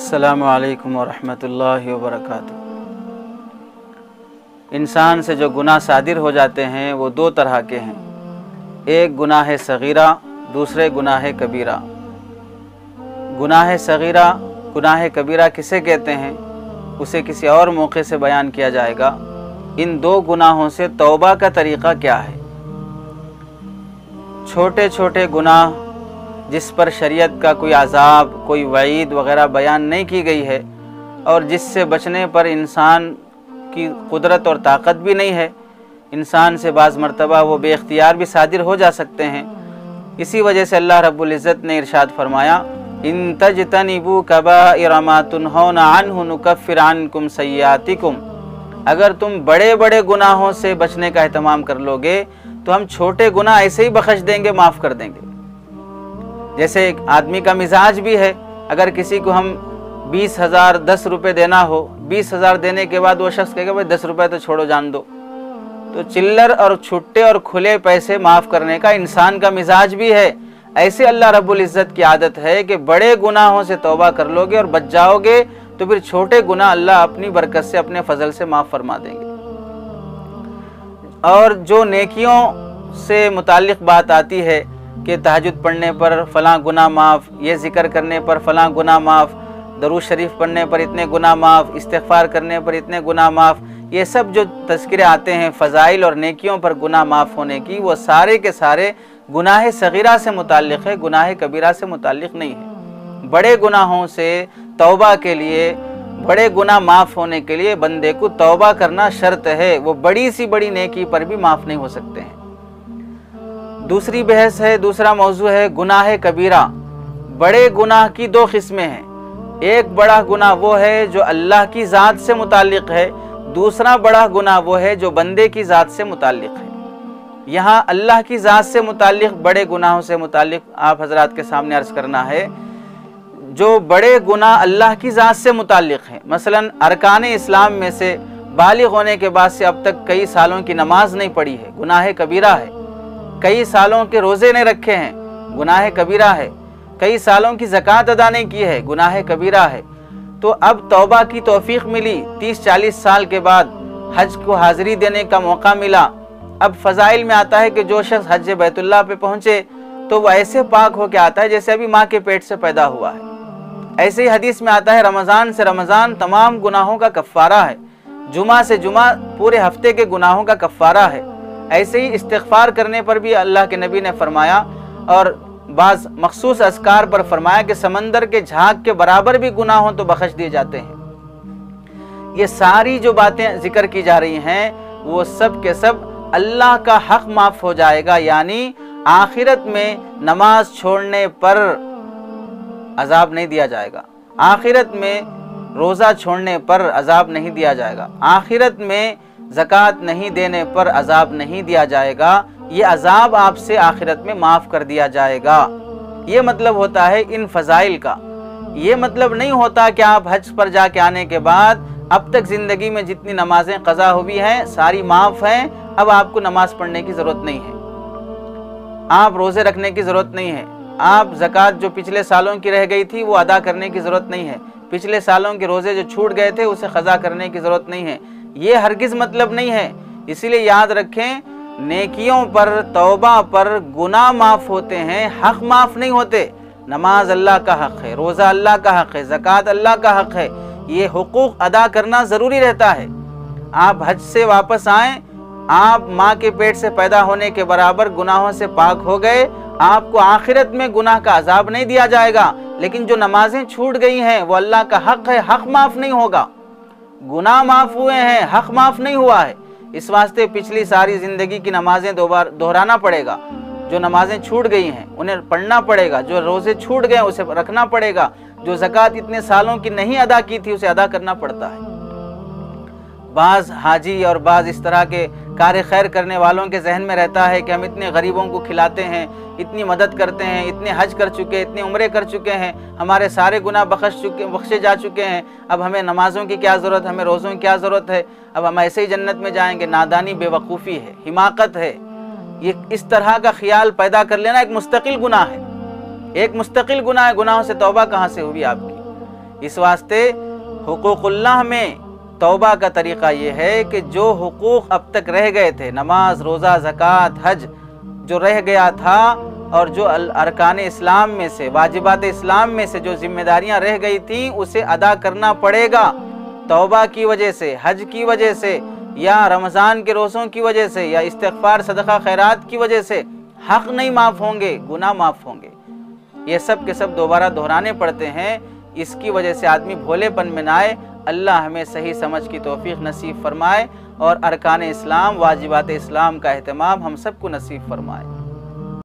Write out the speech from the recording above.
अस्सलामु अलैकुम वरहमतुल्लाहि वबरकातुहू। इंसान से जो गुनाह सादिर हो जाते हैं वो दो तरह के हैं, एक गुनाह सगीरा, दूसरे गुनाह कबीरा। गुनाह सगीरा, गुनाह कबीरा किसे कहते हैं उसे किसी और मौके से बयान किया जाएगा। इन दो गुनाहों से तौबा का तरीक़ा क्या है। छोटे छोटे गुनाह जिस पर शरीयत का कोई अज़ाब, कोई वईद वग़ैरह बयान नहीं की गई है और जिससे बचने पर इंसान की कुदरत और ताकत भी नहीं है, इंसान से बाज़ मरतबा वो बेख्तियार भी सादिर हो जा सकते हैं। इसी वजह से अल्लाह रब्बुल इज़्ज़त ने इरशाद फरमाया, इन तजतनिबू कबाइर मा तुनहौना अन्हु नुकफ्फिर अन्कुम सय्यातिकुम। अगर तुम बड़े बड़े गुनाहों से बचने का एहतमाम कर लोगे तो हम छोटे गुनाह ऐसे ही बख्श देंगे, माफ़ कर देंगे। जैसे एक आदमी का मिजाज भी है, अगर किसी को हम 20,000 10 रुपये देना हो, 20,000 देने के बाद वो शख्स कहेगा भाई 10 रुपये तो छोड़ो, जान दो, तो चिल्लर और छुट्टे और खुले पैसे माफ़ करने का इंसान का मिजाज भी है। ऐसे अल्लाह रब्बुल इज़्ज़त की आदत है कि बड़े गुनाहों से तौबा कर लोगे और बच जाओगे तो फिर छोटे गुनाह अल्लाह अपनी बरकत से, अपने फजल से माफ़ फरमा देंगे। और जो नेकियों से मुताल्लिक़ बात आती है कि तहज्जुद पढ़ने पर फ़लाँ गुनाह माफ़, ये ज़िक्र करने पर फ़लाँ गुनाह माफ़, दरूद शरीफ पढ़ने पर इतने गुनाह माफ़, इस्तिग़फ़ार करने पर इतने गुनाह माफ़, ये सब जो तज़किरे आते हैं फ़ज़ाइल और नेकियों पर गुनाह माफ़ होने की, वो सारे के सारे गुनाह सगीरा से मुताल्लिक़ है, गुनाह कबीरा से मुताल्लिक़ नहीं है। बड़े गुनाहों से तौबा के लिए, बड़े गुनाह माफ़ होने के लिए बंदे को तौबा करना शर्त है। वो बड़ी सी बड़ी नेकी पर भी माफ़ नहीं हो सकते हैं। दूसरी बहस है, दूसरा मौजू है गुनाह कबीरा। बड़े गुनाह की दो किस्में हैं। एक बड़ा गुनाह वो है जो अल्लाह की ज़ात से मुताल्लिक़ है, दूसरा बड़ा गुनाह वो है जो बंदे की ज़ात से मुताल्लिक़ है। यहाँ अल्लाह की ज़ात से मुताल्लिक़ बड़े गुनाहों से मुताल्लिक़ आप हज़रात के सामने अर्ज़ करना है। जो बड़े गुनाह अल्लाह की ज़ात से मुताल्लिक़ हैं, मसलन अरकान इस्लाम में से बालिग़ होने के बाद से अब तक कई सालों की नमाज नहीं पढ़ी है, गुनाह कबीरा है। कई सालों के रोज़े नहीं रखे हैं, गुनाह कबीरा है। कई सालों की ज़कात अदा नहीं की है, गुनाह कबीरा है। तो अब तौबा की तौफीक मिली, 30-40 साल के बाद हज को हाज़िरी देने का मौका मिला। अब फ़ज़ाइल में आता है कि जो शख्स हज बैतुल्लाह पे पहुँचे तो वह ऐसे पाक हो के आता है जैसे अभी माँ के पेट से पैदा हुआ है। ऐसे ही हदीस में आता है रमज़ान से रमज़ान तमाम गुनाहों का कफ़ारा है, जुमा से जुमा पूरे हफ्ते के गुनाहों का कफ़ारा है। ऐसे ही इस्तिग़फ़ार करने पर भी अल्लाह के नबी ने फरमाया और बाज़ मखसूस अज़कार पर फरमाया कि समंदर के झाग के बराबर भी गुनाह हो तो बख्श दिए जाते हैं। ये सारी जो बातें जिक्र की जा रही हैं वो सब के सब अल्लाह का हक़ माफ़ हो जाएगा, यानी आखिरत में नमाज छोड़ने पर अज़ाब नहीं दिया जाएगा, आखिरत में रोज़ा छोड़ने पर अज़ाब नहीं दिया जाएगा, आखिरत में ज़कात नहीं देने पर अज़ाब नहीं दिया जाएगा। ये अज़ाब आपसे आखिरत में माफ़ कर दिया जाएगा। ये मतलब होता है इन फ़ज़ाइल का। ये मतलब नहीं होता कि आप हज पर जाके आने के बाद अब तक ज़िंदगी में जितनी नमाज़ें क़ज़ा हुई हैं सारी माफ़ हैं, अब आपको नमाज़ पढ़ने की ज़रूरत नहीं है, आप रोज़े रखने की ज़रूरत नहीं है, आप ज़कात जो पिछले सालों की रह गई थी वो अदा करने की ज़रूरत नहीं है, पिछले सालों के रोज़े जो छूट गए थे उसे क़ज़ा करने की ज़रूरत नहीं है। ये हरगिज़ मतलब नहीं है। इसीलिए याद रखें, नेकियों पर, तौबा पर गुनाह माफ़ होते हैं, हक़ माफ़ नहीं होते। नमाज अल्लाह का हक़ है, रोज़ा अल्लाह का हक़ है, ज़कात अल्लाह का हक़ है, ये हुकूक़ अदा करना ज़रूरी रहता है। आप हज से वापस आएँ, आप माँ के पेट से पैदा होने के बराबर गुनाहों से पाक हो गए, आपको आखिरत में गुनाह का अज़ाब नहीं दिया जाएगा। लेकिन जो नमाजें छूट गई हैं वो अल्लाह का हक़ है, हक़ माफ़ नहीं होगा। गुनाह माफ़ हुए हैं, हक़ माफ़ नहीं हुआ है। इस वास्ते पिछली सारी ज़िंदगी की नमाजें दोहराना पड़ेगा। जो नमाजें छूट गई हैं उन्हें पढ़ना पड़ेगा, जो रोज़े छूट गए उसे रखना पड़ेगा, जो ज़कात इतने सालों की नहीं अदा की थी उसे अदा करना पड़ता है। बाज़ हाजी और बाज़ इस तरह के कार्य खैर करने वालों के जहन में रहता है कि हम इतने गरीबों को खिलाते हैं, इतनी मदद करते हैं, इतने हज कर चुके, इतने उम्रे कर चुके हैं, हमारे सारे गुनाह बख्शे जा चुके हैं, अब हमें नमाज़ों की क्या ज़रूरत, हमें रोज़ों की क्या ज़रूरत है, अब हम ऐसे ही जन्नत में जाएंगे। नादानी, बेवकूफ़ी है, हिमाकत है। ये इस तरह का ख्याल पैदा कर लेना एक मुस्तकिल गुनाह है, एक मुस्तकिल गुनाह है। गुनाहों से तौबा कहाँ से हुई आपकी? اس واسطے حقوق اللہ میں توبہ کا طریقہ یہ ہے کہ جو حقوق اب تک رہ گئے تھے، نماز، روزہ، زکوٰۃ، حج، جو رہ گیا تھا اور جو ارکان اسلام میں سے، واجبات اسلام میں سے جو ذمہ داریاں رہ گئی تھیں اسے ادا کرنا پڑے گا۔ توبہ کی وجہ سے، حج کی وجہ سے، یا رمضان کے روزوں کی وجہ سے، یا استغفار، صدقہ، خیرات کی وجہ سے حق نہیں معاف ہوں گے، گناہ معاف ہوں گے۔ یہ سب کے سب دوبارہ دہرانے پڑتے ہیں، اس کی وجہ سے آدمی بھولے پن میں نہ آئے۔ اللہ ہمیں صحیح سمجھ کی توفیق نصیب فرمائے اور ارکان اسلام، واجبات اسلام کا اہتمام ہم سب کو نصیب فرمائے۔